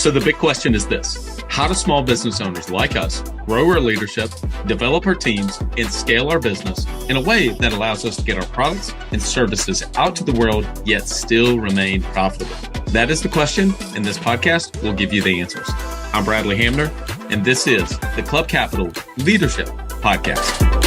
So the big question is this: how do small business owners like us grow our leadership, develop our teams, and scale our business in a way that allows us to get our products and services out to the world, yet still remain profitable? That is the question, and this podcast will give you the answers. I'm Bradley Hamner, and this is the Club Capital Leadership Podcast.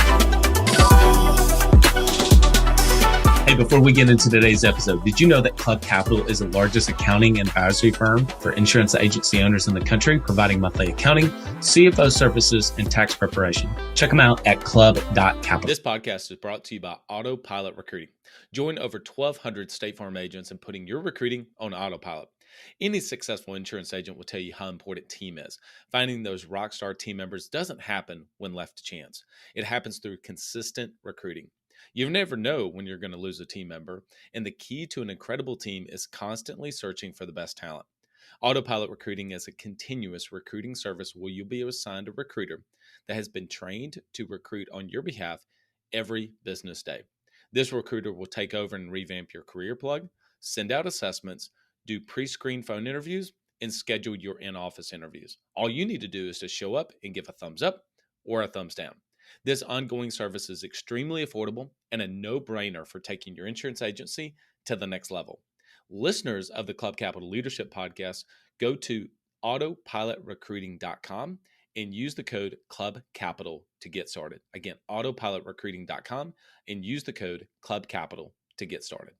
Hey, before we get into today's episode, did you know that Club Capital is the largest accounting and advisory firm for insurance agency owners in the country, providing monthly accounting, CFO services, and tax preparation? Check them out at club.capital. This podcast is brought to you by Autopilot Recruiting. Join over 1,200 State Farm agents in putting your recruiting on autopilot. Any successful insurance agent will tell you how important team is. Finding those rock star team members doesn't happen when left to chance. It happens through consistent recruiting. You never know when you're going to lose a team member, and the key to an incredible team is constantly searching for the best talent. Autopilot Recruiting is a continuous recruiting service where you'll be assigned a recruiter that has been trained to recruit on your behalf every business day. This recruiter will take over and revamp your career plug, send out assessments, do pre-screen phone interviews, and schedule your in-office interviews. All you need to do is to show up and give a thumbs up or a thumbs down. This ongoing service is extremely affordable and a no-brainer for taking your insurance agency to the next level. Listeners of the Club Capital Leadership Podcast, go to autopilotrecruiting.com and use the code CLUBCAPITAL to get started. Again, autopilotrecruiting.com and use the code CLUBCAPITAL to get started.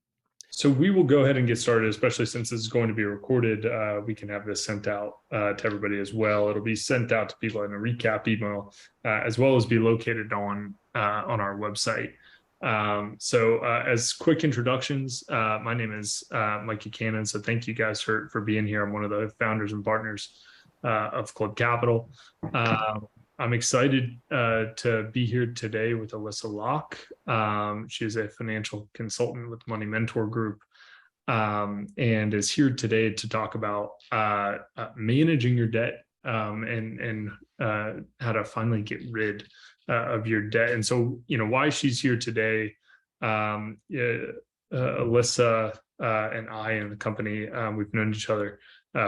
So we will go ahead and get started, especially since this is going to be recorded. We can have this sent out to everybody as well. It'll be sent out to people in a recap email, as well as be located on our website. So as quick introductions, my name is Mike Buchanan. So thank you guys for being here. I'm one of the founders and partners of Club Capital. I'm excited to be here today with Alissa Locke. She is a financial consultant with Money Mentor Group, and is here today to talk about managing your debt and how to finally get rid of your debt. And so, why she's here today, Alissa and I and the company, we've known each other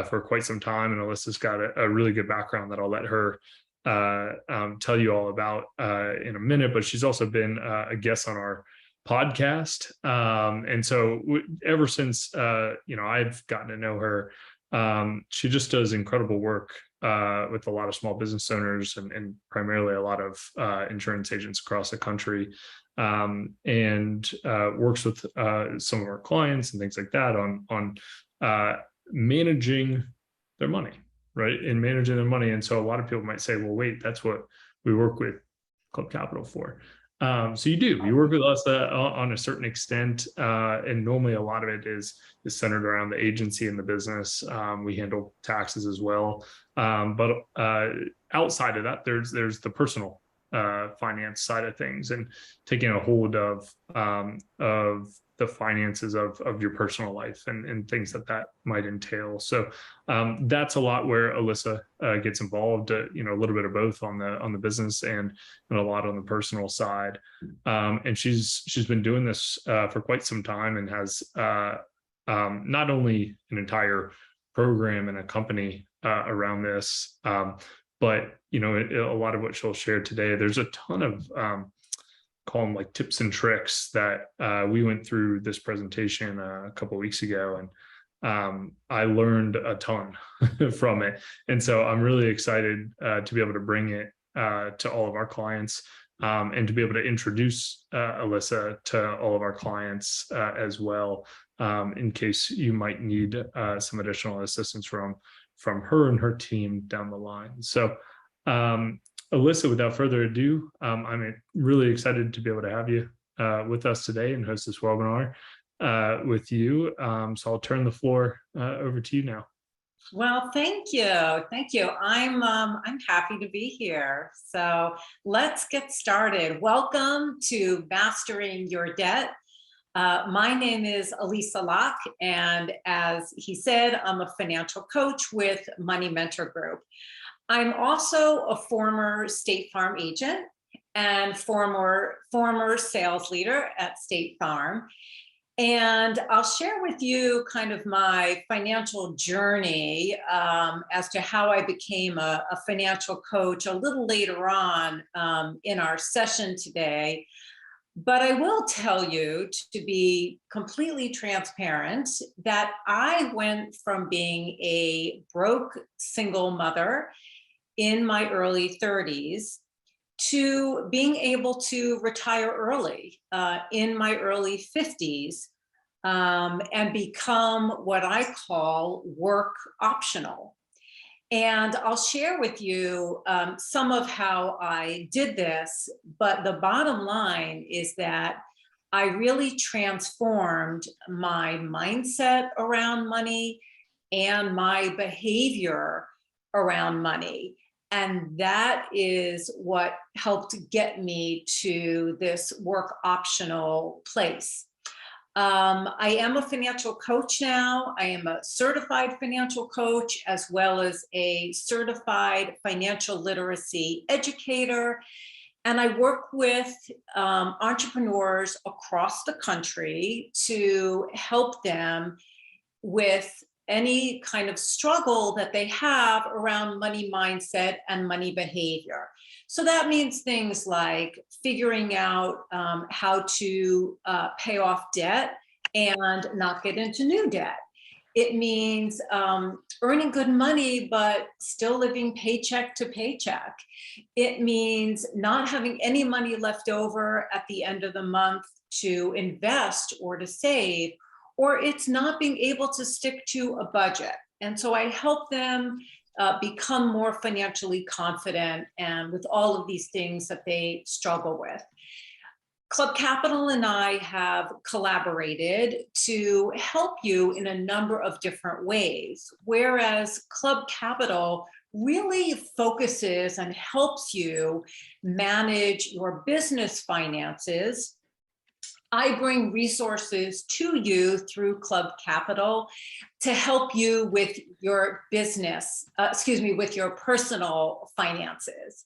for quite some time, and Alyssa's got a really good background that I'll let her tell you all about in a minute, but she's also been a guest on our podcast. And so ever since, I've gotten to know her, she just does incredible work with a lot of small business owners and primarily a lot of insurance agents across the country, and works with some of our clients and things like that on managing their money. Right, in managing their money. And so a lot of people might say, well, wait, that's what we work with Club Capital for. So you work with us on a certain extent, and normally a lot of it is centered around the agency and the business. We handle taxes as well, but outside of that, there's the personal finance side of things, and taking a hold of the finances of your personal life and things that might entail. So that's a lot where Alissa gets involved, a little bit of both on the business and a lot on the personal side. And she's been doing this for quite some time, and has not only an entire program and a company around this, but a lot of what she'll share today. There's a ton of call them like tips and tricks that we went through this presentation a couple of weeks ago, and I learned a ton from it. And so I'm really excited to be able to bring it to all of our clients, and to be able to introduce Alissa to all of our clients as well, in case you might need some additional assistance from her and her team down the line. So Alissa, without further ado, I'm really excited to be able to have you with us today and host this webinar with you. So I'll turn the floor over to you now. Well, thank you. Thank you. I'm happy to be here. So let's get started. Welcome to Mastering Your Debt. My name is Alissa Locke, and as he said, I'm a financial coach with Money Mentor Group. I'm also a former State Farm agent and former sales leader at State Farm. And I'll share with you kind of my financial journey as to how I became a financial coach a little later on in our session today. But I will tell you, to be completely transparent, that I went from being a broke single mother in my early 30s to being able to retire early in my early 50s and become what I call work optional. And I'll share with you some of how I did this, but the bottom line is that I really transformed my mindset around money and my behavior around money. And that is what helped get me to this work optional place. I am a financial coach now. I am a certified financial coach, as well as a certified financial literacy educator. And I work with entrepreneurs across the country to help them with any kind of struggle that they have around money mindset and money behavior. So that means things like figuring out how to pay off debt and not get into new debt. It means earning good money, but still living paycheck to paycheck. It means not having any money left over at the end of the month to invest or to save, or it's not being able to stick to a budget. And so I help them become more financially confident and with all of these things that they struggle with. Club Capital and I have collaborated to help you in a number of different ways, whereas Club Capital really focuses and helps you manage your business finances. I bring resources to you through Club Capital to help you with your business, with your personal finances.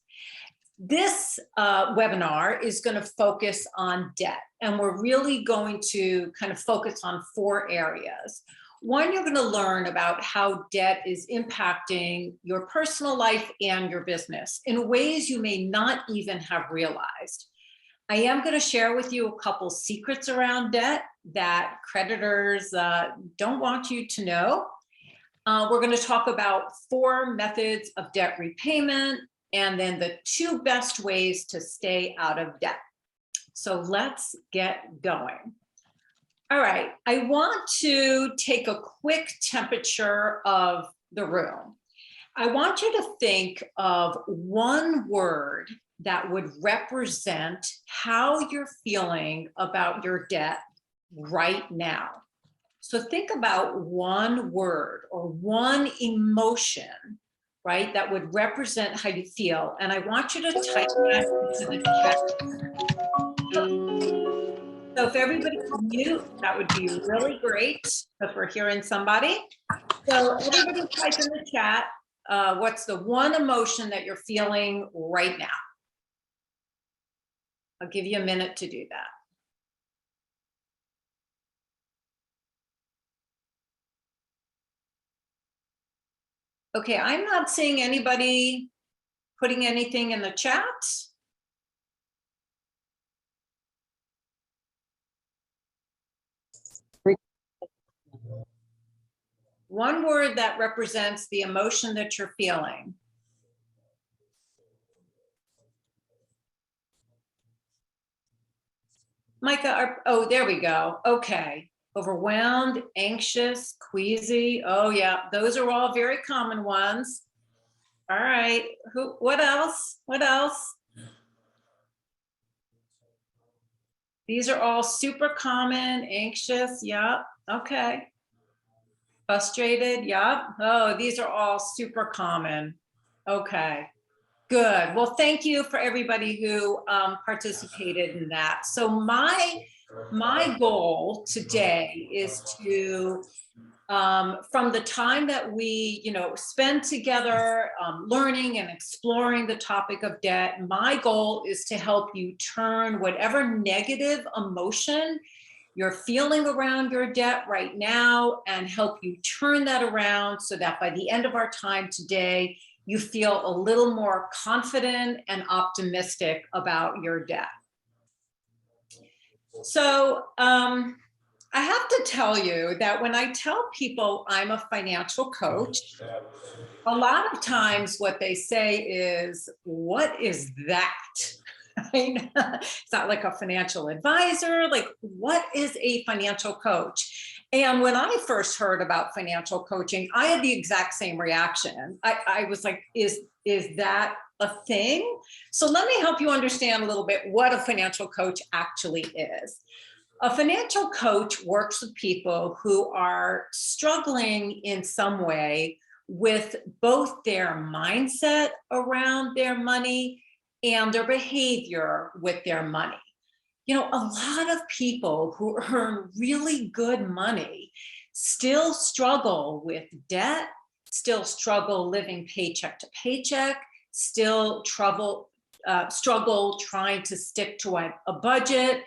This webinar is going to focus on debt, and we're really going to kind of focus on 4 areas. One, you're going to learn about how debt is impacting your personal life and your business in ways you may not even have realized. I am going to share with you a couple secrets around debt that creditors don't want you to know. We're going to talk about 4 methods of debt repayment, and then the 2 best ways to stay out of debt. So let's get going. All right, I want to take a quick temperature of the room. I want you to think of one word that would represent how you're feeling about your debt right now. So think about one word or one emotion, right, that would represent how you feel. And I want you to type that into the chat. So if everybody can mute, that would be really great if we're hearing somebody. So everybody type in the chat, what's the one emotion that you're feeling right now? I'll give you a minute to do that. Okay, I'm not seeing anybody putting anything in the chat. One word that represents the emotion that you're feeling. Micah, oh, there we go. Okay. Overwhelmed, anxious, queasy. Oh yeah, those are all very common ones. All right, what else? What else? These are all super common. Anxious, yep, okay. Frustrated, yep. Oh, these are all super common. Okay, good. Well, thank you for everybody who participated in that. So my goal today is to, from the time that we, spend together learning and exploring the topic of debt, my goal is to help you turn whatever negative emotion your feeling around your debt right now and help you turn that around so that by the end of our time today, you feel a little more confident and optimistic about your debt. So I have to tell you that when I tell people I'm a financial coach, a lot of times what they say is, what is that? Right? It's not like a financial advisor. Like, what is a financial coach? And when I first heard about financial coaching, I had the exact same reaction. I was like, is that a thing? So let me help you understand a little bit what a financial coach actually is. A financial coach works with people who are struggling in some way with both their mindset around their money and their behavior with their money. You know, a lot of people who earn really good money still struggle with debt, still struggle living paycheck to paycheck, still struggle trying to stick to a budget.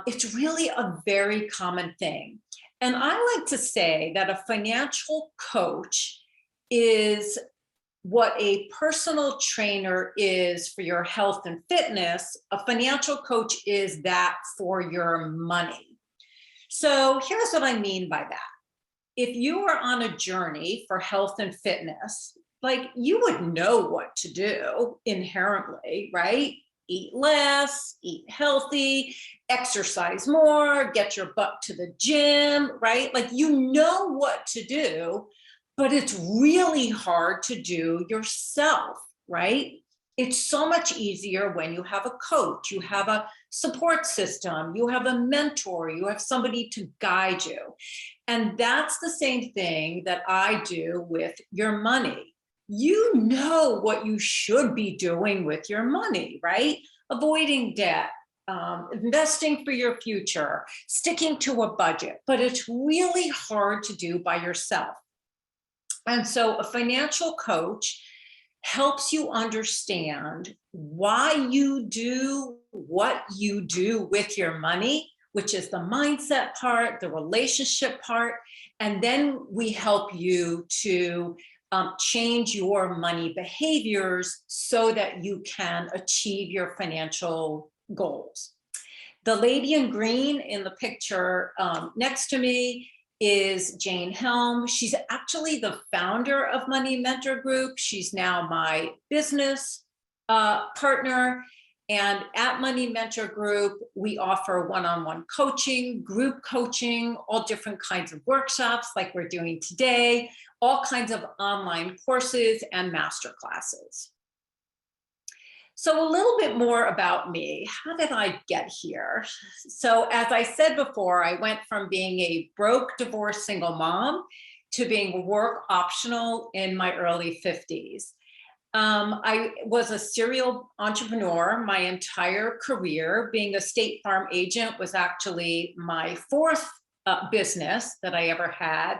It's really a very common thing. And I like to say that a financial coach is what a personal trainer is for your health and fitness. A financial coach is that for your money. So here's what I mean by that. If you are on a journey for health and fitness, like, you would know what to do inherently, right? Eat less, eat healthy, exercise more, get your butt to the gym, right? Like, you know what to do, but it's really hard to do yourself, right? It's so much easier when you have a coach, you have a support system, you have a mentor, you have somebody to guide you. And that's the same thing that I do with your money. You know what you should be doing with your money, right? Avoiding debt, investing for your future, sticking to a budget, but it's really hard to do by yourself. And so a financial coach helps you understand why you do what you do with your money, which is the mindset part, the relationship part, and then we help you to change your money behaviors so that you can achieve your financial goals. The lady in green in the picture next to me is Jane Helm. She's actually the founder of Money Mentor Group. She's now my business partner. And at Money Mentor Group, we offer one-on-one coaching, group coaching, all different kinds of workshops like we're doing today, all kinds of online courses and master classes. So a little bit more about me. How did I get here? So as I said before, I went from being a broke, divorced, single mom to being work optional in my early 50s. I was a serial entrepreneur my entire career. Being a State Farm agent was actually my fourth business that I ever had.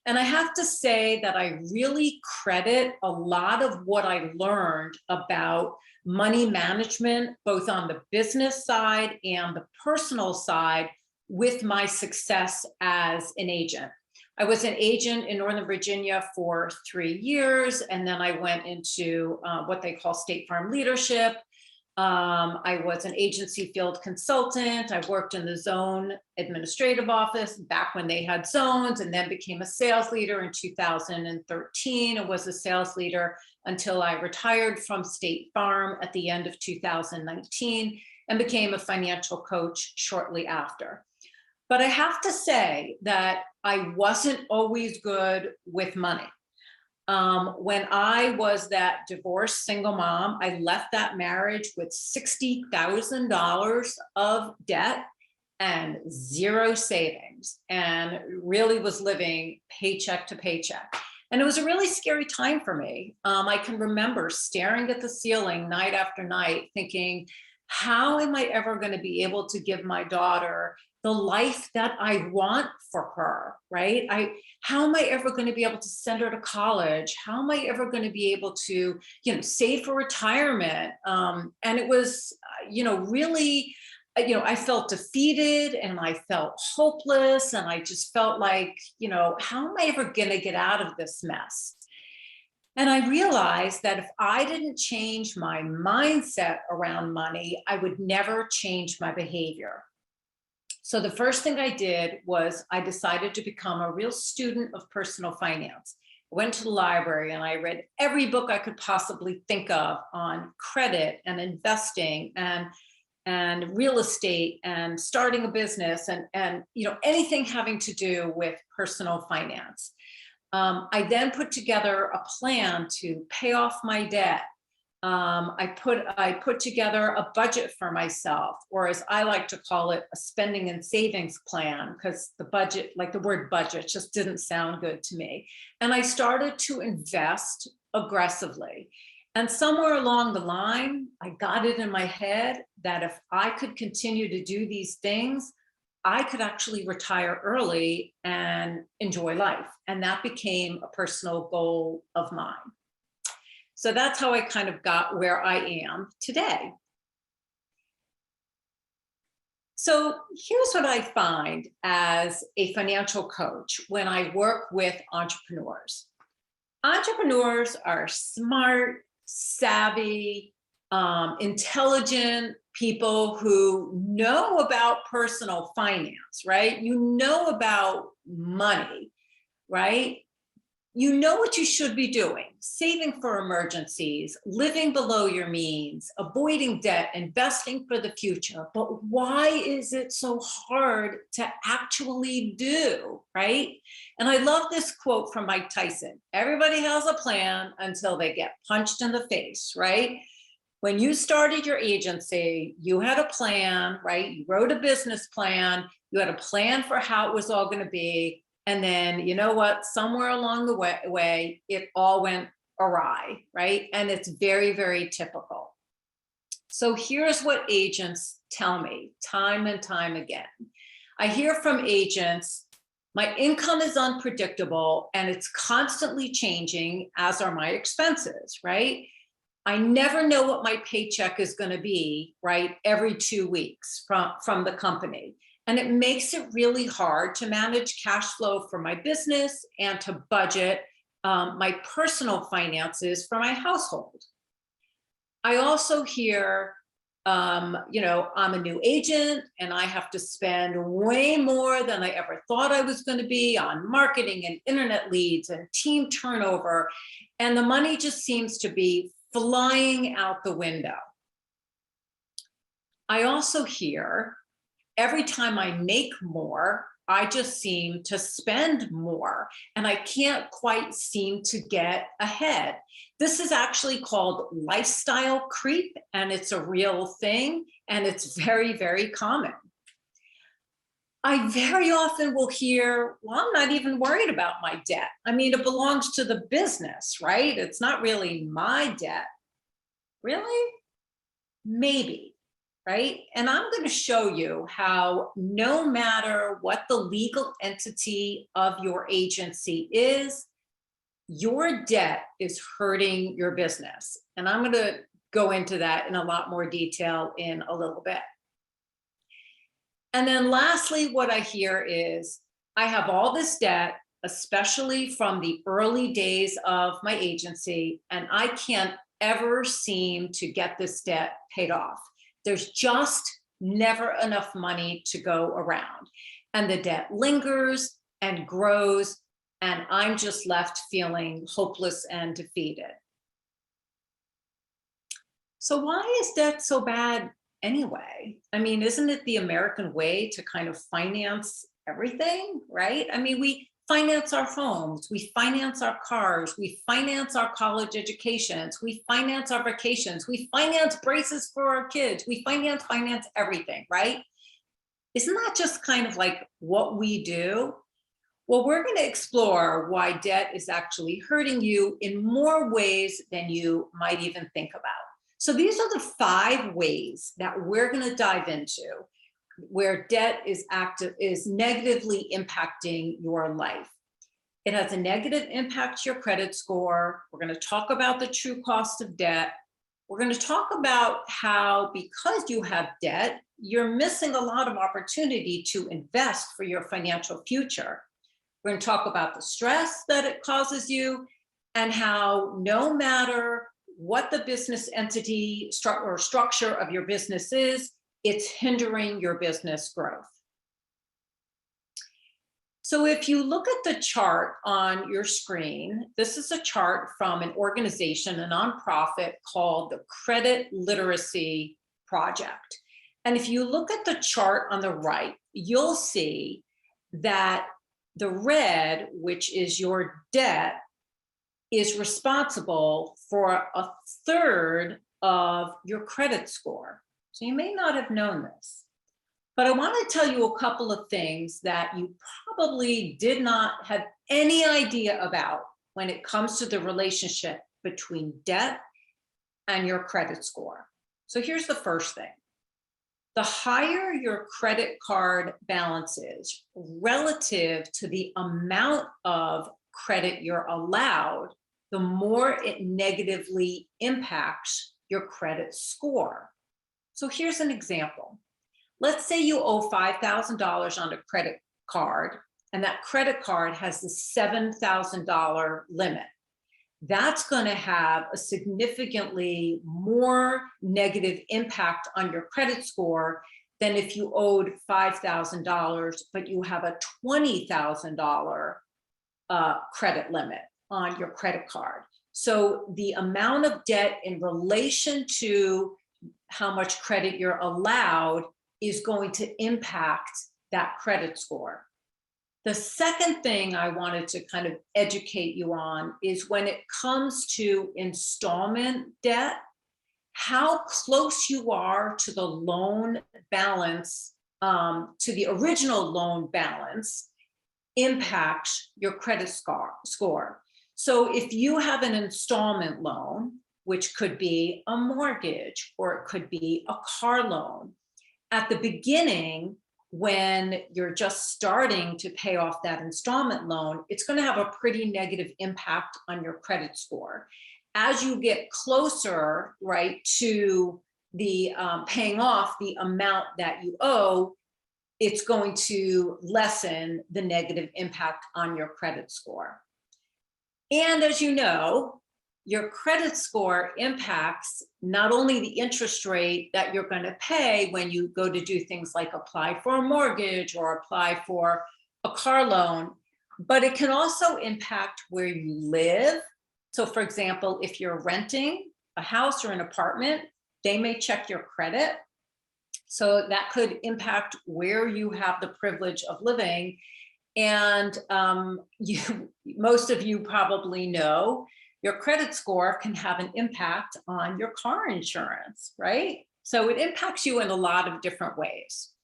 And I have to say that I really credit a lot of what I learned about money management, both on the business side and the personal side, with my success as an agent. I was an agent in Northern Virginia for 3 years, and then I went into what they call State Farm leadership. I was an agency field consultant. I worked in the zone administrative office back when they had zones, and then became a sales leader in 2013 and was a sales leader until I retired from State Farm at the end of 2019 and became a financial coach shortly after. But I have to say that I wasn't always good with money. When I was that divorced single mom, I left that marriage with $60,000 of debt and zero savings, and really was living paycheck to paycheck. And it was a really scary time for me. I can remember staring at the ceiling night after night thinking, how am I ever going to be able to give my daughter the life that I want for her, right? How am I ever going to be able to send her to college? How am I ever going to be able to, save for retirement? And it was, really I felt defeated and I felt hopeless. And I just felt like, how am I ever going to get out of this mess? And I realized that if I didn't change my mindset around money, I would never change my behavior. So the first thing I did was I decided to become a real student of personal finance. I went to the library and I read every book I could possibly think of on credit and investing and real estate and starting a business and anything having to do with personal finance. I then put together a plan to pay off my debt. I put together a budget for myself, or as I like to call it, a spending and savings plan, because the budget, like the word budget, just didn't sound good to me. And I started to invest aggressively. And somewhere along the line, I got it in my head that if I could continue to do these things, I could actually retire early and enjoy life. And that became a personal goal of mine. So that's how I kind of got where I am today. So here's what I find as a financial coach when I work with entrepreneurs. Entrepreneurs are smart, savvy, intelligent people who know about personal finance, right? You know about money, right? You know what you should be doing: saving for emergencies, living below your means, avoiding debt, investing for the future. But why is it so hard to actually do, right? And I love this quote from Mike Tyson: everybody has a plan until they get punched in the face, right? When you started your agency, you had a plan, right? You wrote a business plan, you had a plan for how it was all going to be. And then, you know what, somewhere along the way, it all went awry, right? And it's very, very typical. So here's what agents tell me time and time again. I hear from agents, my income is unpredictable and it's constantly changing, as are my expenses, right? I never know what my paycheck is going to be, right, every 2 weeks from the company. And it makes it really hard to manage cash flow for my business and to budget my personal finances for my household. I also hear, I'm a new agent and I have to spend way more than I ever thought I was going to be on marketing and internet leads and team turnover. And the money just seems to be flying out the window. I also hear, every time I make more, I just seem to spend more and I can't quite seem to get ahead. This is actually called lifestyle creep, and it's a real thing, and it's very, very common. I very often will hear, well, I'm not even worried about my debt. I mean, it belongs to the business, right? It's not really my debt. Really? Maybe. Right? And I'm going to show you how no matter what the legal entity of your agency is, your debt is hurting your business. And I'm going to go into that in a lot more detail in a little bit. And then lastly, what I hear is, I have all this debt, especially from the early days of my agency, and I can't ever seem to get this debt paid off. There's just never enough money to go around. And the debt lingers and grows, and I'm just left feeling hopeless and defeated. So why is debt so bad anyway? I mean, isn't it the American way to kind of finance everything, right? I mean, we finance our homes, we finance our cars, we finance our college educations, we finance our vacations, we finance braces for our kids, we finance everything, right? Isn't that just kind of like what we do? Well, we're going to explore why debt is actually hurting you in more ways than you might even think about. So these are the 5 ways that we're going to dive into where debt is negatively impacting your life. It has a negative impact to your credit score. We're going to talk about the true cost of debt. We're going to talk about how, because you have debt, you're missing a lot of opportunity to invest for your financial future. We're going to talk about the stress that it causes you and how no matter what the business entity or structure of your business is, it's hindering your business growth. So if you look at the chart on your screen, this is a chart from an organization, a nonprofit called the Credit Literacy Project. And if you look at the chart on the right, you'll see that the red, which is your debt, is responsible for a third of your credit score. So you may not have known this. But I want to tell you a couple of things that you probably did not have any idea about when it comes to the relationship between debt and your credit score. So here's the first thing. The higher your credit card balance is relative to the amount of credit you're allowed, the more it negatively impacts your credit score. So here's an example. Let's say you owe $5,000 on a credit card, and that credit card has the $7,000 limit. That's going to have a significantly more negative impact on your credit score than if you owed $5,000, but you have a $20,000 credit limit on your credit card. So the amount of debt in relation to how much credit you're allowed is going to impact that credit score. The second thing I wanted to kind of educate you on is when it comes to installment debt, how close you are to the loan balance, to the original loan balance, impacts your credit score. So if you have an installment loan, which could be a mortgage or it could be a car loan, at the beginning, when you're just starting to pay off that installment loan, it's going to have a pretty negative impact on your credit score. As you get closer, right, to the paying off the amount that you owe, it's going to lessen the negative impact on your credit score. And as you know, your credit score impacts not only the interest rate that you're going to pay when you go to do things like apply for a mortgage or apply for a car loan, but it can also impact where you live. So for example, if you're renting a house or an apartment, they may check your credit. So that could impact where you have the privilege of living. And most of you probably know your credit score can have an impact on your car insurance, right? So it impacts you in a lot of different ways.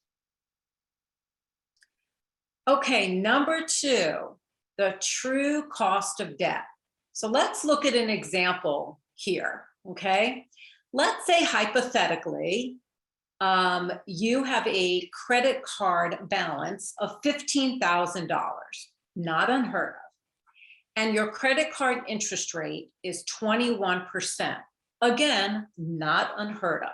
Okay, number two, the true cost of debt. So let's look at an example here, okay? Let's say hypothetically, you have a credit card balance of $15,000, not unheard of. And your credit card interest rate is 21%. Again, not unheard of.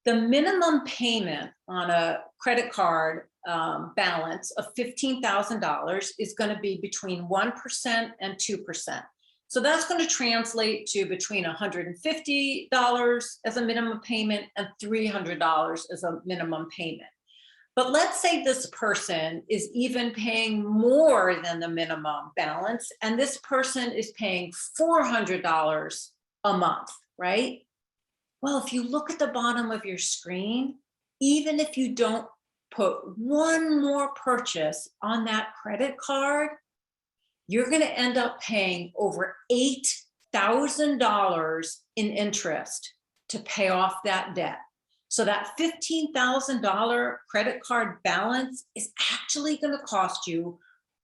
The minimum payment on a credit card balance of $15,000 is going to be between 1% and 2%. So that's going to translate to between $150 as a minimum payment and $300 as a minimum payment. But let's say this person is even paying more than the minimum balance, and this person is paying $400 a month, right? Well, if you look at the bottom of your screen, even if you don't put one more purchase on that credit card, you're going to end up paying over $8,000 in interest to pay off that debt. So that $15,000 credit card balance is actually going to cost you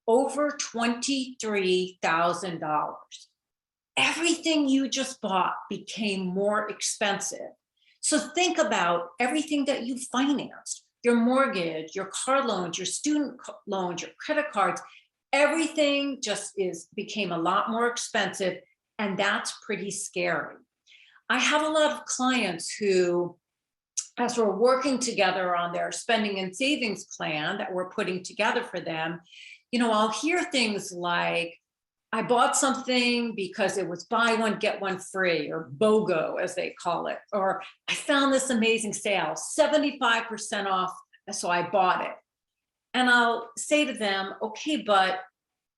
over $23,000. Everything you just bought became more expensive. So think about everything that you financed, your mortgage, your car loans, your student loans, your credit cards, everything just became a lot more expensive, and that's pretty scary. I have a lot of clients who, as we're working together on their spending and savings plan that we're putting together for them, I'll hear things like, I bought something because it was buy one, get one free, or BOGO as they call it, or I found this amazing sale, 75% off, so I bought it. And I'll say to them, okay, but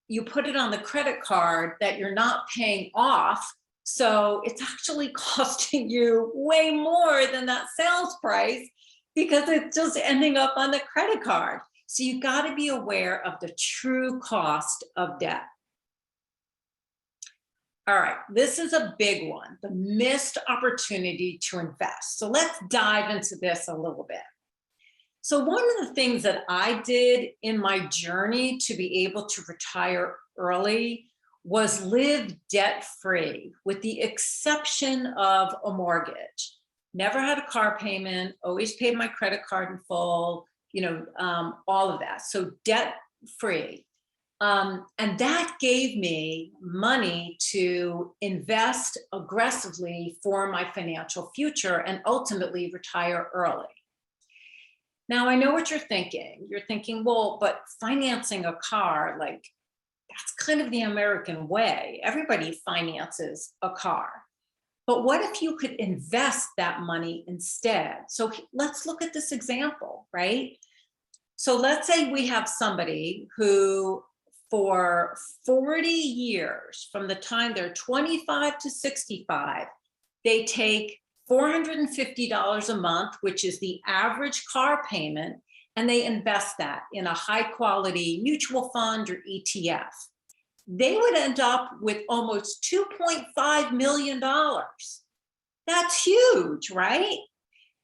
you put it on the credit card that you're not paying off, so it's actually costing you way more than that sales price because it's just ending up on the credit card. So you got to be aware of the true cost of debt. All right, this is a big one, the missed opportunity to invest. So let's dive into this a little bit. So one of the things that I did in my journey to be able to retire early was live debt-free, with the exception of a mortgage. Never had a car payment, always paid my credit card in full, all of that. So debt-free. And that gave me money to invest aggressively for my financial future and ultimately retire early. Now, I know what you're thinking. You're thinking, well, but financing a car, that's kind of the American way. Everybody finances a car. But what if you could invest that money instead? So let's look at this example, right? So let's say we have somebody who, for 40 years, from the time they're 25 to 65, they take $450 a month, which is the average car payment, and they invest that in a high quality mutual fund or ETF. They would end up with almost $2.5 million. That's huge, right?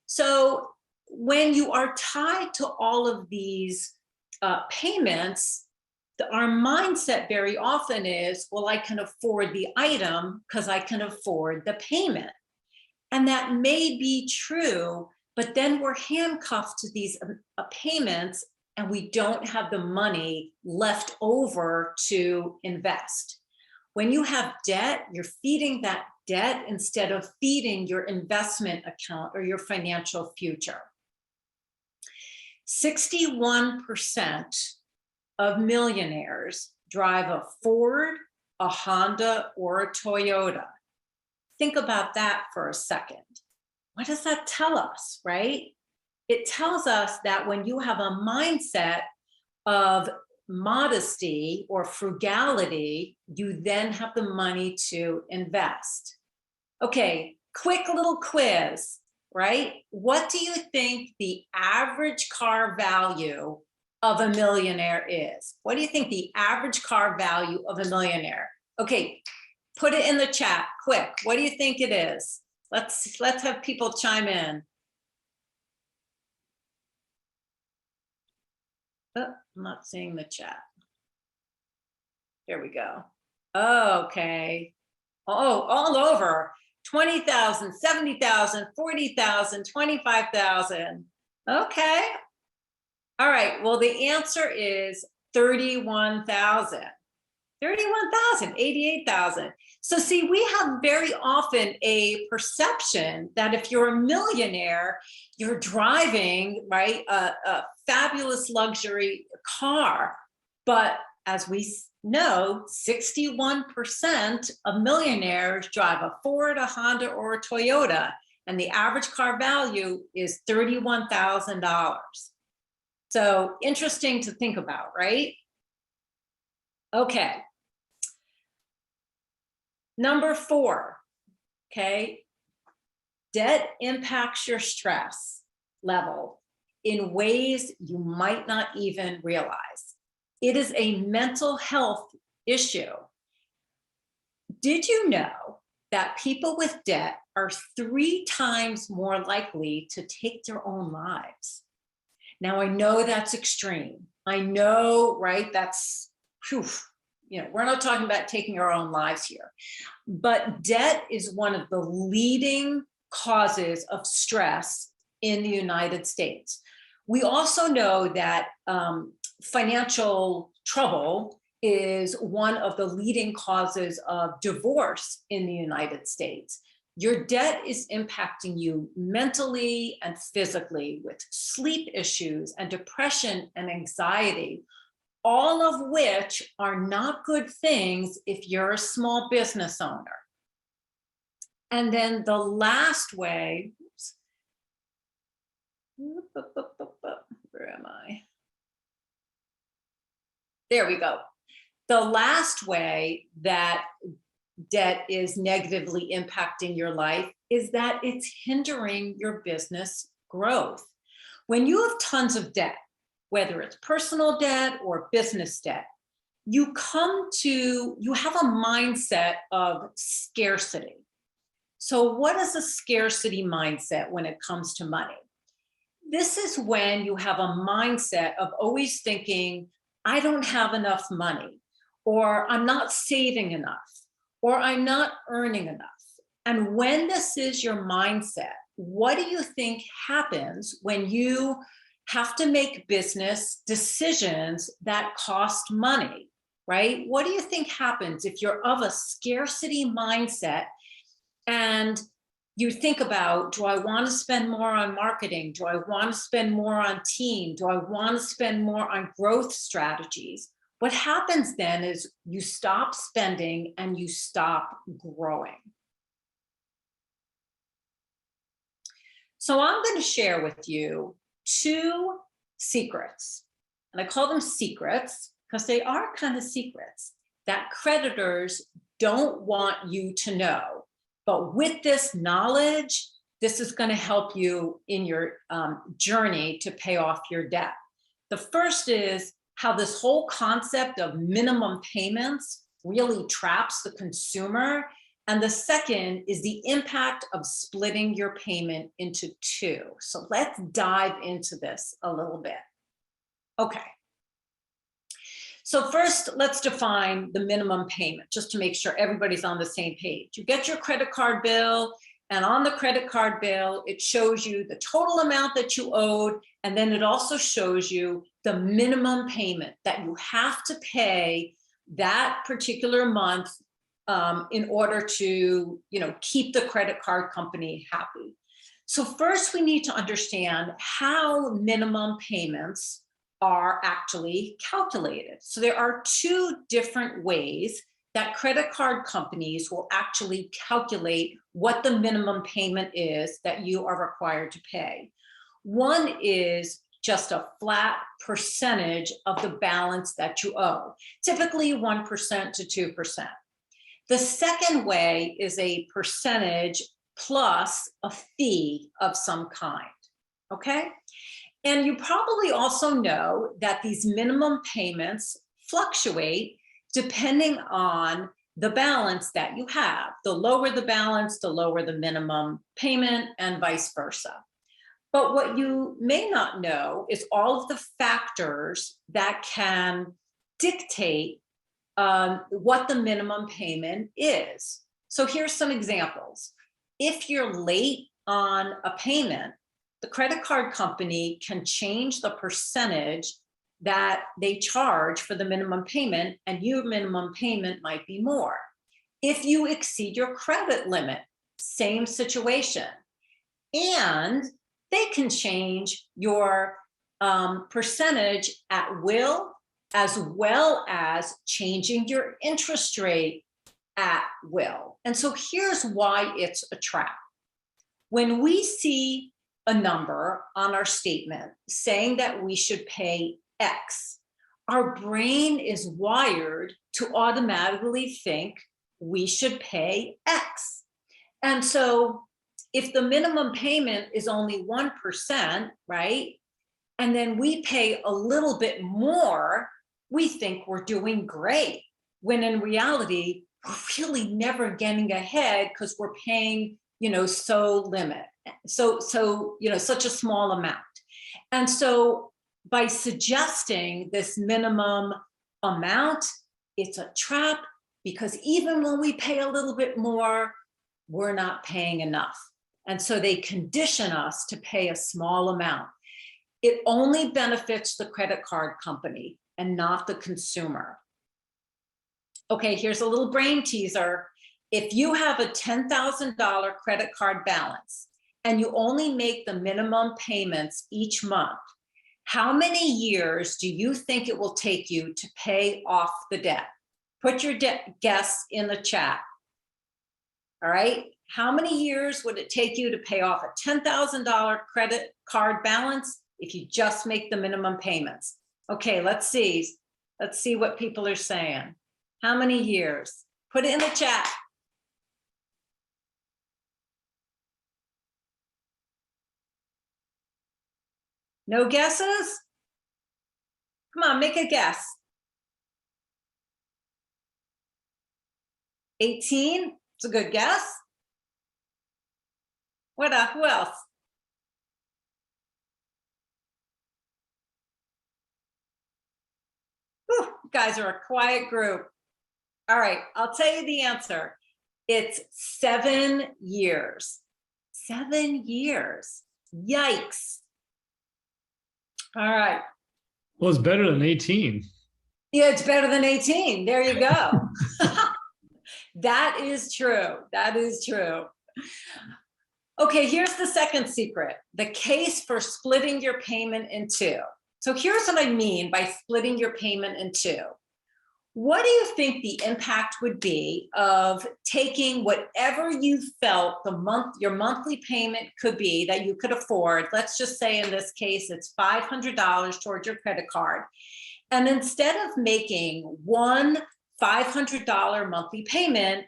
So when you are tied to all of these payments, our mindset very often is, well, I can afford the item because I can afford the payment. And that may be true, but then we're handcuffed to these payments and we don't have the money left over to invest. When you have debt, you're feeding that debt instead of feeding your investment account or your financial future. 61% of millionaires drive a Ford, a Honda, or a Toyota. Think about that for a second. What does that tell us, right? It tells us that when you have a mindset of modesty or frugality, you then have the money to invest. Okay, quick little quiz, right? What do you think the average car value of a millionaire is? What do you think the average car value of a millionaire? Okay, put it in the chat, quick. What do you think it is? Let's have people chime in. Oh, I'm not seeing the chat. There we go. Okay. Oh, all over. 20,000, 70,000, 40,000, 25,000. Okay. All right. Well, the answer is 31,000. 31,000, 88,000. So see, we have very often a perception that if you're a millionaire, you're driving, right, a fabulous luxury car. But as we know, 61% of millionaires drive a Ford, a Honda, or a Toyota, and the average car value is $31,000. So interesting to think about, right? Okay. Number 4, okay, debt impacts your stress level in ways you might not even realize. It is a mental health issue. Did you know that people with debt are 3 times more likely to take their own lives? Now, I know that's extreme. I know, right? That's, whew. We're not talking about taking our own lives here, but debt is one of the leading causes of stress in the United States. We also know that financial trouble is one of the leading causes of divorce in the United States. Your debt is impacting you mentally and physically with sleep issues and depression and anxiety, all of which are not good things if you're a small business owner. And then the last way, where am I? There we go. The last way that debt is negatively impacting your life is that it's hindering your business growth. When you have tons of debt, whether it's personal debt or business debt, you have a mindset of scarcity. So what is a scarcity mindset when it comes to money? This is when you have a mindset of always thinking, I don't have enough money, or I'm not saving enough, or I'm not earning enough. And when this is your mindset, what do you think happens when you have to make business decisions that cost money, right? What do you think happens if you're of a scarcity mindset and you think about, do I want to spend more on marketing? Do I want to spend more on team? Do I want to spend more on growth strategies? What happens then is you stop spending and you stop growing. So I'm going to share with you 2 secrets, and I call them secrets because they are kind of secrets that creditors don't want you to know. But with this knowledge, this is going to help you in your journey to pay off your debt. The first is how this whole concept of minimum payments really traps the consumer. And the second is the impact of splitting your payment into 2. So let's dive into this a little bit. Okay. So first, let's define the minimum payment, just to make sure everybody's on the same page. You get your credit card bill, and on the credit card bill, it shows you the total amount that you owed, and then it also shows you the minimum payment that you have to pay that particular month in order to, keep the credit card company happy. So first, we need to understand how minimum payments are actually calculated. So there are 2 different ways that credit card companies will actually calculate what the minimum payment is that you are required to pay. One is just a flat percentage of the balance that you owe, typically 1% to 2%. The second way is a percentage plus a fee of some kind, okay? And you probably also know that these minimum payments fluctuate depending on the balance that you have. The lower the balance, the lower the minimum payment, and vice versa. But what you may not know is all of the factors that can dictate what the minimum payment is. So here's some examples. If you're late on a payment, the credit card company can change the percentage that they charge for the minimum payment, and your minimum payment might be more. If you exceed your credit limit, same situation. And they can change your percentage at will, as well as changing your interest rate at will. And so here's why it's a trap. When we see a number on our statement saying that we should pay X, our brain is wired to automatically think we should pay X. And so if the minimum payment is only 1%, right, and then we pay a little bit more, we think we're doing great, when in reality, we're really never getting ahead because we're paying, such a small amount. And so by suggesting this minimum amount, it's a trap, because even when we pay a little bit more, we're not paying enough. And so they condition us to pay a small amount. It only benefits the credit card company and not the consumer. Okay, here's a little brain teaser. if you have a $10,000 credit card balance and you only make the minimum payments each month, how many years do you think it will take you to pay off the debt? Put your guess in the chat. All right. How many years would it take you to pay off a $10,000 credit card balance if you just make the minimum payments? Okay, let's see. Let's see what people are saying. How many years? Put it in the chat. No guesses? Come on, make a guess. 18? It's a good guess. Who else? Whew, you guys are a quiet group. All right, I'll tell you the answer. It's 7 years. 7 years. Yikes. All right. Well, it's better than 18. Yeah, it's better than 18. There you go. That is true. That is true. Okay, here's the second secret, the case for splitting your payment in two. So here's what I mean by splitting your payment in two. What do you think the impact would be of taking whatever you felt your monthly payment could be that you could afford? Let's just say in this case, it's $500 towards your credit card. And instead of making one $500 monthly payment,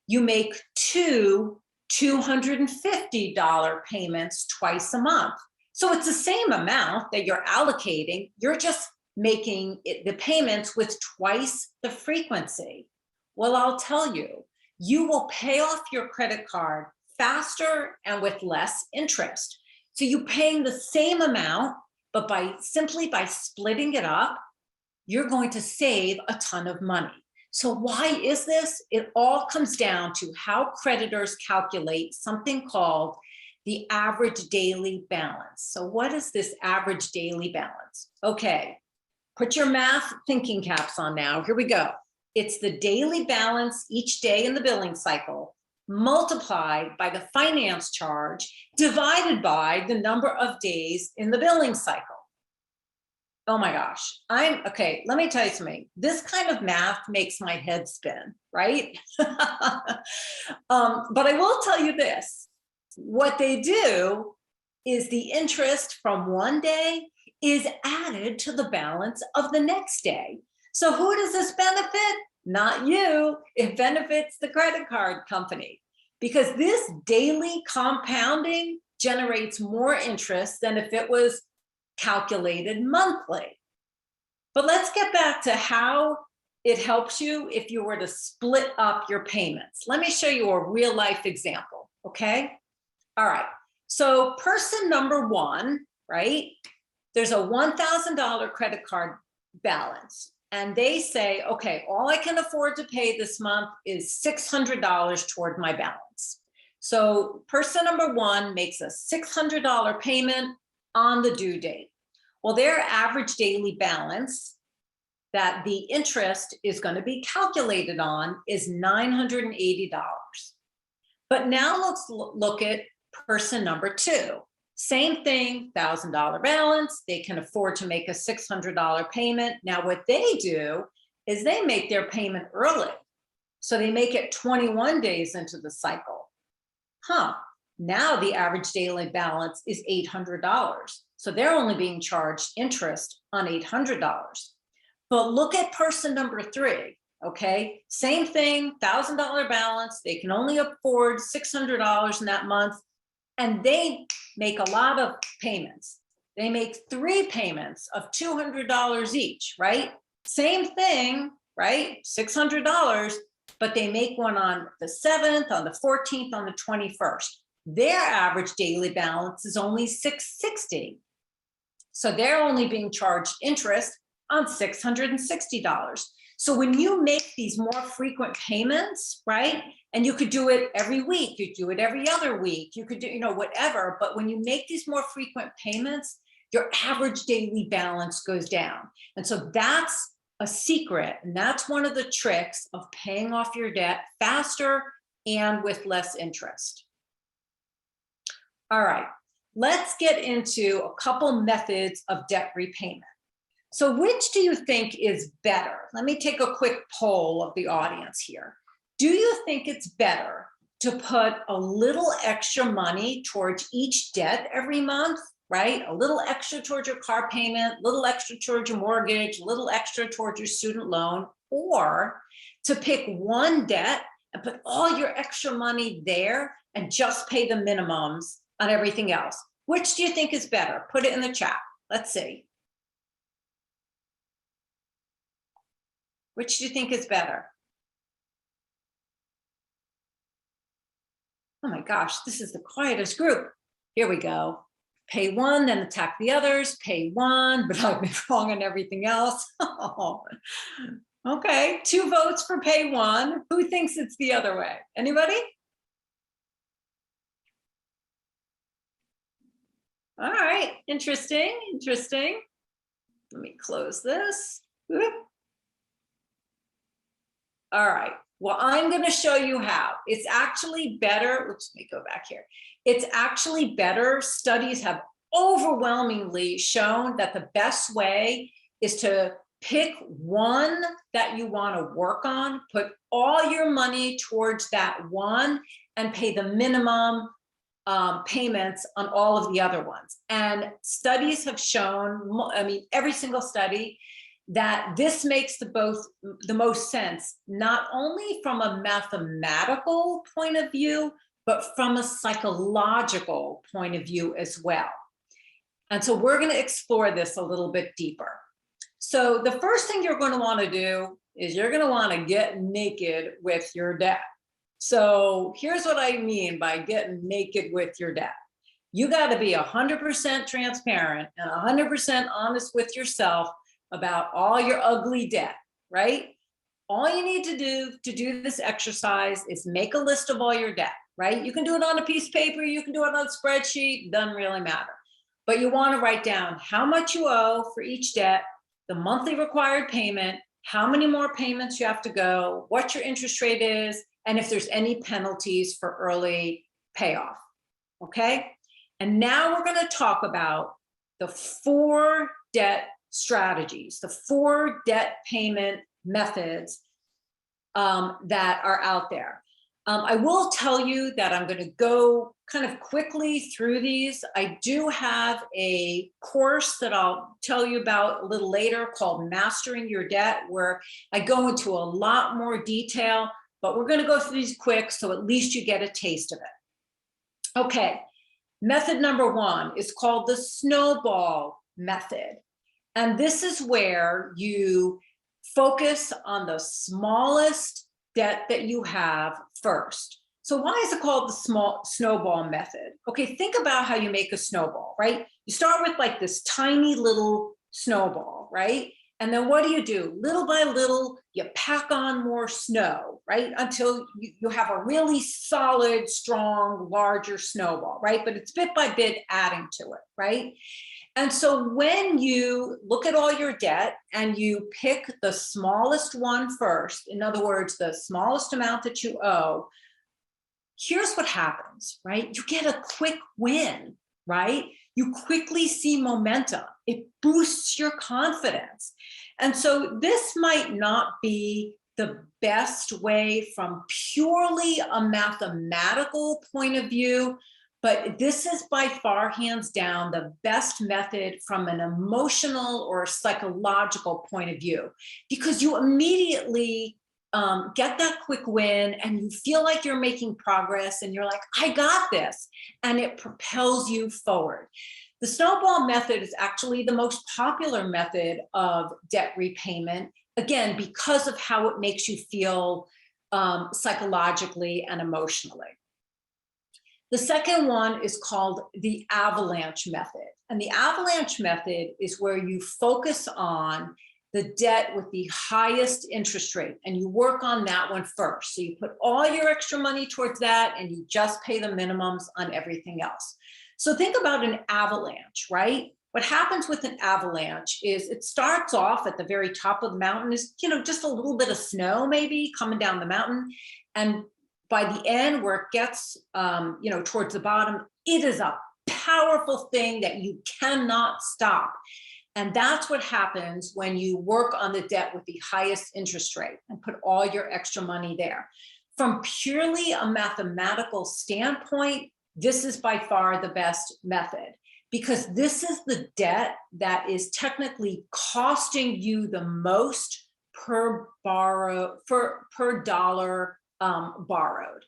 you make two $250 payments twice a month. So it's the same amount that you're allocating. You're just making the payments with twice the frequency. Well, I'll tell you, you will pay off your credit card faster and with less interest. So you're paying the same amount, but simply by splitting it up, you're going to save a ton of money. So why is this? It all comes down to how creditors calculate something called the average daily balance. So what is this average daily balance? Okay, put your math thinking caps on now. Here we go. It's the daily balance each day in the billing cycle multiplied by the finance charge divided by the number of days in the billing cycle. Oh my gosh, okay, let me tell you something. This kind of math makes my head spin, right? But I will tell you this. What they do is the interest from one day is added to the balance of the next day. So who does this benefit? Not you. It benefits the credit card company because this daily compounding generates more interest than if it was calculated monthly. But let's get back to how it helps you if you were to split up your payments. Let me show you a real life example, okay? All right, so person number one, right? There's a $1,000 credit card balance and they say, okay, all I can afford to pay this month is $600 toward my balance. So person number one makes a $600 payment on the due date. Well, their average daily balance that the interest is going to be calculated on is $980. But now let's look at person number two. Same thing, $1,000 balance. They can afford to make a $600 payment. Now what they do is they make their payment early. So they make it 21 days into the cycle. Now the average daily balance is $800. So they're only being charged interest on $800. But look at person number three, okay? Same thing, $1,000 balance. They can only afford $600 in that month. And they make a lot of payments. They make 3 payments of $200 each, right? Same thing, right? $600, but they make one on the 7th, on the 14th, on the 21st. Their average daily balance is only $660. So they're only being charged interest on $660. So when you make these more frequent payments, right? And you could do it every week, you do it every other week, you could do, whatever. But when you make these more frequent payments, your average daily balance goes down. And so that's a secret, and that's one of the tricks of paying off your debt faster and with less interest. All right, let's get into a couple methods of debt repayment. So which do you think is better? Let me take a quick poll of the audience here. Do you think it's better to put a little extra money towards each debt every month, right? A little extra towards your car payment, a little extra towards your mortgage, a little extra towards your student loan, or to pick one debt and put all your extra money there and just pay the minimums on everything else? Which do you think is better? Put it in the chat. Let's see. Which do you think is better? Oh my gosh, this is the quietest group. Here we go. Pay one, then attack the others. Pay one, but I've been wrong on everything else. Okay, 2 votes for pay one. Who thinks it's the other way? Anybody? All right, interesting, interesting. Let me close this. Whoop. All right, well, I'm gonna show you how. It's actually better, oops, let me go back here. It's actually better. Studies have overwhelmingly shown that the best way is to pick one that you want to work on, put all your money towards that one, and pay the minimum payments on all of the other ones. And studies have shown, I mean, every single study, that this makes the most sense, not only from a mathematical point of view, but from a psychological point of view as well. And so we're going to explore this a little bit deeper. So the first thing you're going to want to do is you're going to want to get naked with your debt. So here's what I mean by getting naked with your debt. You got to be 100% transparent and 100% honest with yourself about all your ugly debt, right? All you need to do this exercise is make a list of all your debt, right? You can do it on a piece of paper, you can do it on a spreadsheet, doesn't really matter. But you want to write down how much you owe for each debt, the monthly required payment, how many more payments you have to go, what your interest rate is, and if there's any penalties for early payoff, okay? And now we're going to talk about the 4 debt strategies, the 4 debt payment methods that are out there. I will tell you that I'm going to go kind of quickly through these. I do have a course that I'll tell you about a little later called Mastering Your Debt, where I go into a lot more detail, but we're going to go through these quick so at least you get a taste of it. Okay, method number 1 is called the snowball method. And this is where you focus on the smallest debt that you have first. So why is it called the small snowball method? Okay, think about how you make a snowball, right? You start with like this tiny little snowball, right? And then what do? Little by little, you pack on more snow, right? Until you have a really solid, strong, larger snowball, right? But it's bit by bit adding to it, right? And so when you look at all your debt and you pick the smallest one first, in other words, the smallest amount that you owe, here's what happens, right? You get a quick win, right? You quickly see momentum. It boosts your confidence. And so this might not be the best way from purely a mathematical point of view, but this is by far, hands down, the best method from an emotional or psychological point of view, because you immediately get that quick win and you feel like you're making progress and you're like, I got this, and it propels you forward. The snowball method is actually the most popular method of debt repayment, again, because of how it makes you feel psychologically and emotionally. The second one is called the avalanche method. And the avalanche method is where you focus on the debt with the highest interest rate and you work on that one first. So you put all your extra money towards that and you just pay the minimums on everything else. So think about an avalanche, right? What happens with an avalanche is it starts off at the very top of the mountain, is, just a little bit of snow maybe coming down the mountain. And by the end where it gets, towards the bottom, it is a powerful thing that you cannot stop. And that's what happens when you work on the debt with the highest interest rate and put all your extra money there. From purely a mathematical standpoint, this is by far the best method, because this is the debt that is technically costing you the most per dollar borrowed.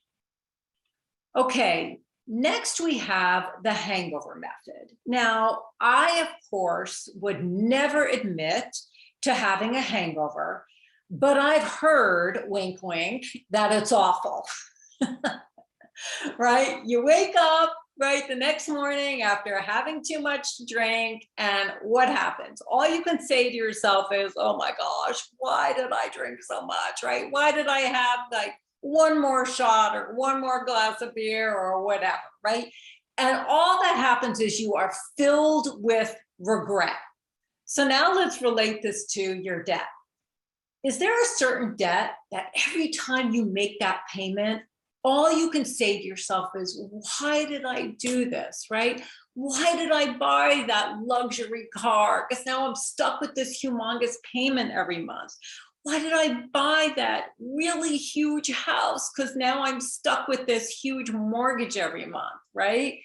Okay, next we have the hangover method. Now, I, of course, would never admit to having a hangover, but I've heard, wink, wink, that it's awful. Right? You wake up, right, the next morning after having too much to drink, and what happens? All you can say to yourself is, oh my gosh, why did I drink so much, right? Why did I have like one more shot or one more glass of beer or whatever, right? And all that happens is you are filled with regret. So now let's relate this to your debt. Is there a certain debt that every time you make that payment, all you can say to yourself is, why did I do this, right? Why did I buy that luxury car? Because now I'm stuck with this humongous payment every month. Why did I buy that really huge house? Because now I'm stuck with this huge mortgage every month, right?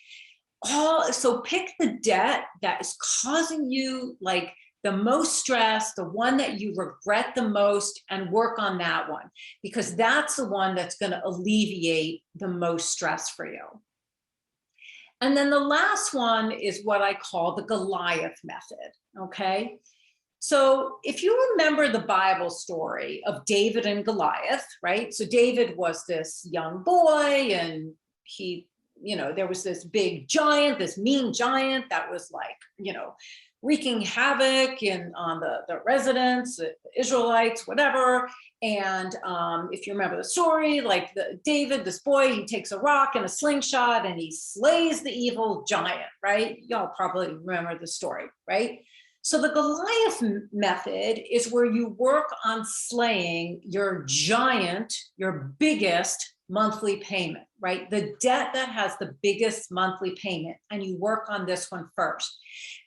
So pick the debt that is causing you like the most stress, the one that you regret the most, and work on that one, because that's the one that's going to alleviate the most stress for you. And then the last one is what I call the Goliath method, okay? So if you remember the Bible story of David and Goliath, right? So David was this young boy, and he, there was this big giant, this mean giant that was like, wreaking havoc on the residents, the Israelites, whatever. And if you remember the story, like David, this boy, he takes a rock and a slingshot and he slays the evil giant, right? Y'all probably remember the story, right? So the Goliath method is where you work on slaying your giant, your biggest monthly payment, right? The debt that has the biggest monthly payment, and you work on this one first,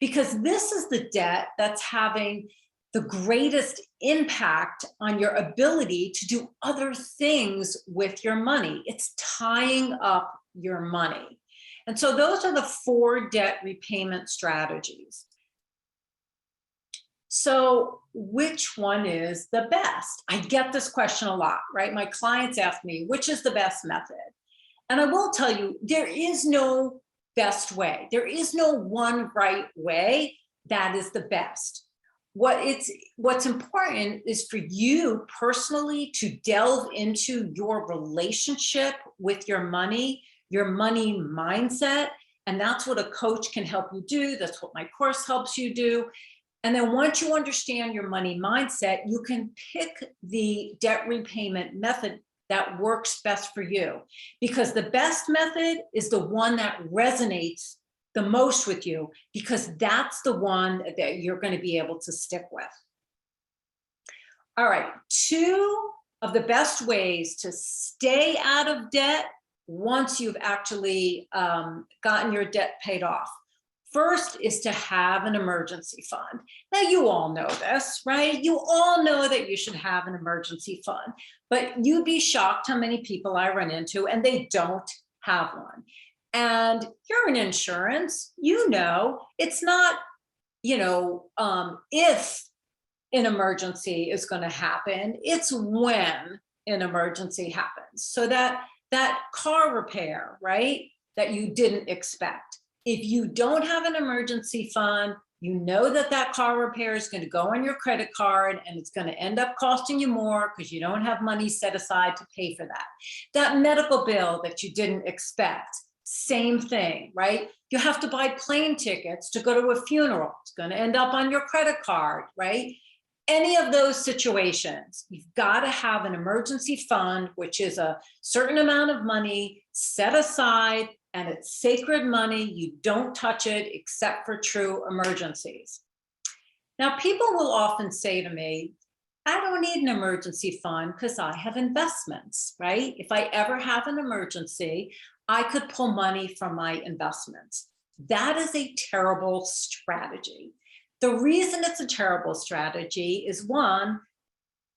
because this is the debt that's having the greatest impact on your ability to do other things with your money. It's tying up your money. And so those are the 4 debt repayment strategies. So which one is the best? I get this question a lot, right? My clients ask me, which is the best method? And I will tell you, there is no best way. There is no one right way that is the best. What's important is for you personally to delve into your relationship with your money mindset. And that's what a coach can help you do. That's what my course helps you do. And then once you understand your money mindset, you can pick the debt repayment method that works best for you, because the best method is the one that resonates the most with you, because that's the one that you're going to be able to stick with. All right, 2 of the best ways to stay out of debt once you've actually gotten your debt paid off. First is to have an emergency fund. Now, you all know this, right? You all know that you should have an emergency fund, but you'd be shocked how many people I run into and they don't have one. And you're in insurance, it's not, if an emergency is going to happen, it's when an emergency happens. So that car repair, right, that you didn't expect. If you don't have an emergency fund, you know that car repair is going to go on your credit card and it's going to end up costing you more because you don't have money set aside to pay for that. That medical bill that you didn't expect, same thing, right? You have to buy plane tickets to go to a funeral. It's going to end up on your credit card, right? any of those situations, you've got to have an emergency fund, which is a certain amount of money set aside, and it's sacred money. You don't touch it except for true emergencies. Now, people will often say to me, I don't need an emergency fund because I have investments, right? If I ever have an emergency, I could pull money from my investments. That is a terrible strategy. The reason it's a terrible strategy is, one,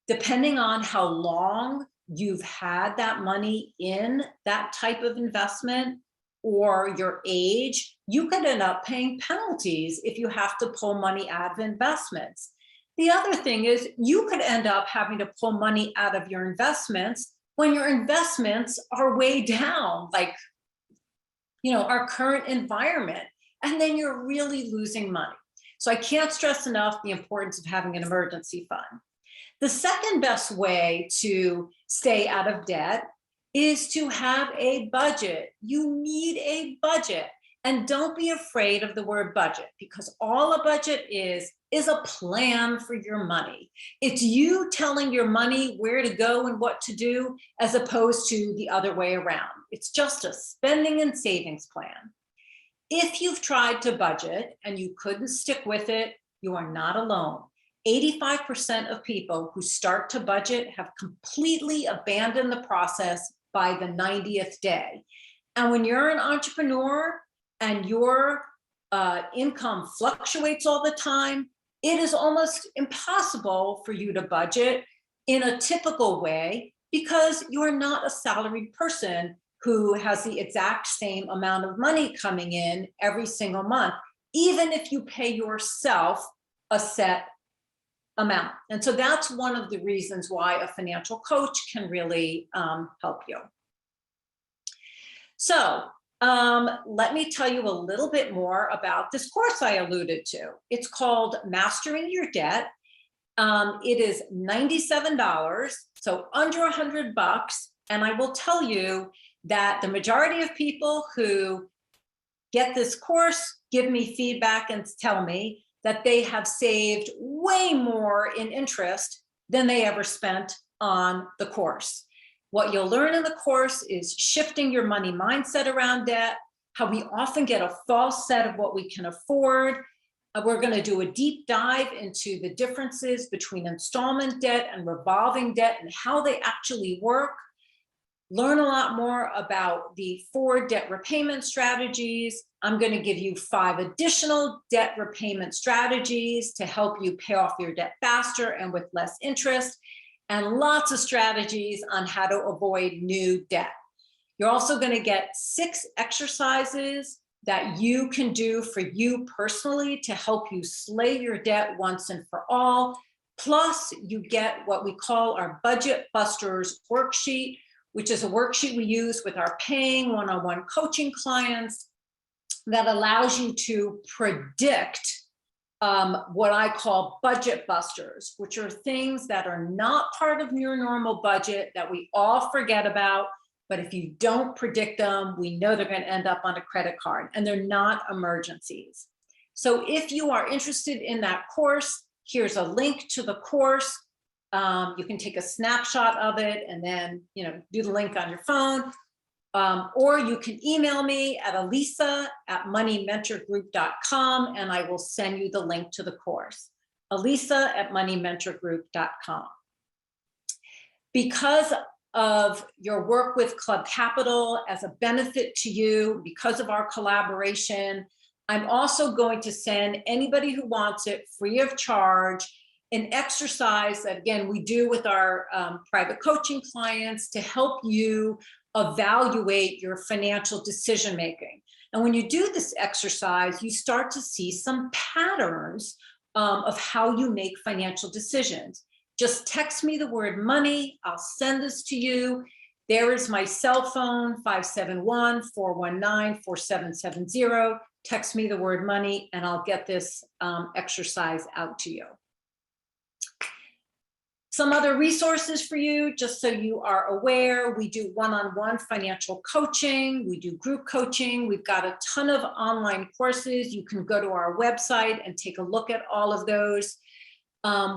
depending on how long you've had that money in that type of investment or your age, you could end up paying penalties if you have to pull money out of investments. The other thing is you could end up having to pull money out of your investments when your investments are way down, like, our current environment, and then you're really losing money. So I can't stress enough the importance of having an emergency fund. The second best way to stay out of debt is to have a budget. You need a budget. And don't be afraid of the word budget, because all a budget is a plan for your money. It's you telling your money where to go and what to do, as opposed to the other way around. It's just a spending and savings plan. If you've tried to budget and you couldn't stick with it, you are not alone. 85% of people who start to budget have completely abandoned the process by the 90th day. And when you're an entrepreneur and your income fluctuates all the time, it is almost impossible for you to budget in a typical way, because you're not a salaried person who has the exact same amount of money coming in every single month, even if you pay yourself a set amount. And so that's one of the reasons why a financial coach can really help you. So let me tell you a little bit more about this course I alluded to. It's called Mastering Your Debt. It is $97, so under $100. And I will tell you that the majority of people who get this course give me feedback and tell me that they have saved way more in interest than they ever spent on the course. What you'll learn in the course is shifting your money mindset around debt, how we often get a false set of what we can afford. We're going to do a deep dive into the differences between installment debt and revolving debt and how they actually work. Learn a lot more about the 4 debt repayment strategies. I'm going to give you 5 additional debt repayment strategies to help you pay off your debt faster and with less interest, and lots of strategies on how to avoid new debt. You're also going to get 6 exercises that you can do for you personally to help you slay your debt once and for all. Plus, you get what we call our Budget Busters worksheet, which is a worksheet we use with our paying one-on-one coaching clients that allows you to predict what I call budget busters, which are things that are not part of your normal budget that we all forget about. But if you don't predict them, we know they're going to end up on a credit card, and they're not emergencies. So if you are interested in that course, here's a link to the course. You can take a snapshot of it and then, do the link on your phone. Or you can email me at alissa@moneymentorgroup.com, and I will send you the link to the course. alissa@moneymentorgroup.com. Because of your work with Club Capital, as a benefit to you, because of our collaboration, I'm also going to send anybody who wants it free of charge an exercise that, again, we do with our private coaching clients to help you evaluate your financial decision making. And when you do this exercise, you start to see some patterns of how you make financial decisions. Just text me the word money. I'll send this to you. There is my cell phone, 571-419-4770. Text me the word money and I'll get this exercise out to you. Some other resources for you, just so you are aware: we do one-on-one financial coaching, we do group coaching, we've got a ton of online courses. You can go to our website and take a look at all of those.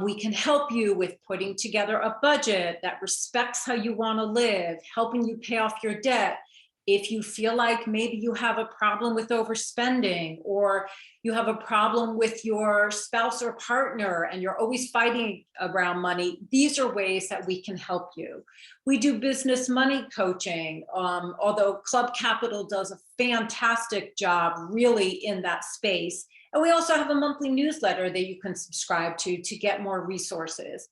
We can help you with putting together a budget that respects how you want to live, helping you pay off your debt. If you feel like maybe you have a problem with overspending, or you have a problem with your spouse or partner and you're always fighting around money, these are ways that we can help you. We do business money coaching, although Club Capital does a fantastic job really in that space. And we also have a monthly newsletter that you can subscribe to get more resources.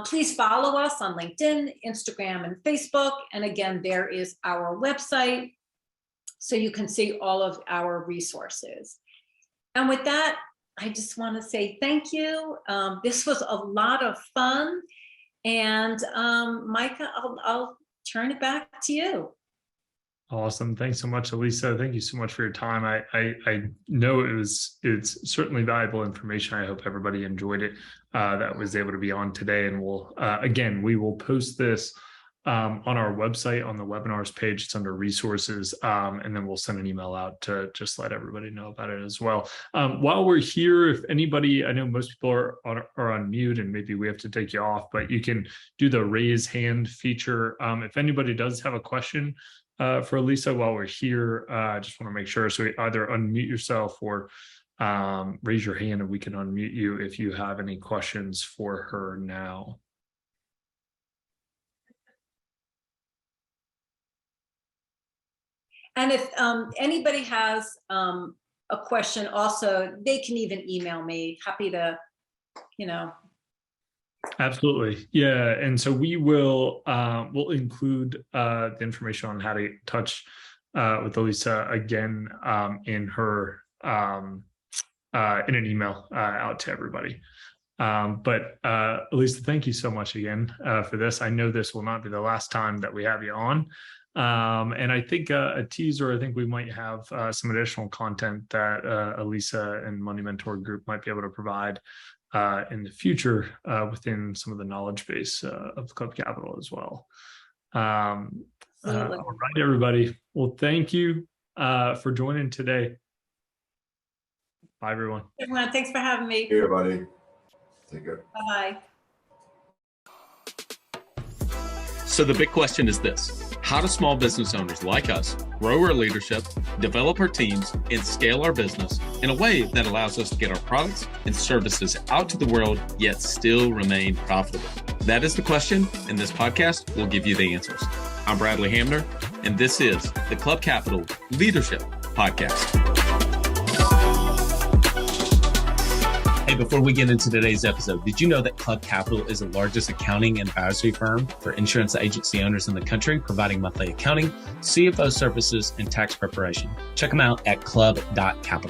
Please follow us on LinkedIn, Instagram, and Facebook. And again, there is our website, so you can see all of our resources. And with that, I just want to say thank you. This was a lot of fun. And Micah, I'll turn it back to you. Awesome. Thanks so much, Alissa. Thank you so much for your time. I know it's certainly valuable information. I hope everybody enjoyed it that was able to be on today. And we will post this on our website on the webinars page. It's under resources. And then we'll send an email out to just let everybody know about it as well. While we're here, if anybody, I know most people are on mute and maybe we have to take you off, but you can do the raise hand feature. If anybody does have a question for Alissa while we're here, I just want to make sure. So either unmute yourself or raise your hand and we can unmute you if you have any questions for her now. And if anybody has a question also, they can even email me. Happy to, Absolutely. Yeah. And so we will we'll include the information on how to get in touch with Alissa again in her in an email out to everybody. But Alissa, thank you so much again for this. I know this will not be the last time that we have you on. And I think a teaser, I think we might have some additional content that Alissa and Money Mentor Group might be able to provide in the future within some of the knowledge base of Club Capital as well. All right, everybody. Well, thank you for joining today. Bye, everyone. Everyone, thanks for having me. Hey, everybody. Take care. Bye. So the big question is this: how do small business owners like us grow our leadership, develop our teams, and scale our business in a way that allows us to get our products and services out to the world, yet still remain profitable? That is the question, and this podcast will give you the answers. I'm Bradley Hamner, and this is the Club Capital Leadership Podcast. Hey, before we get into today's episode, did you know that Club Capital is the largest accounting and advisory firm for insurance agency owners in the country, providing monthly accounting, CFO services, and tax preparation? Check them out at club.capital.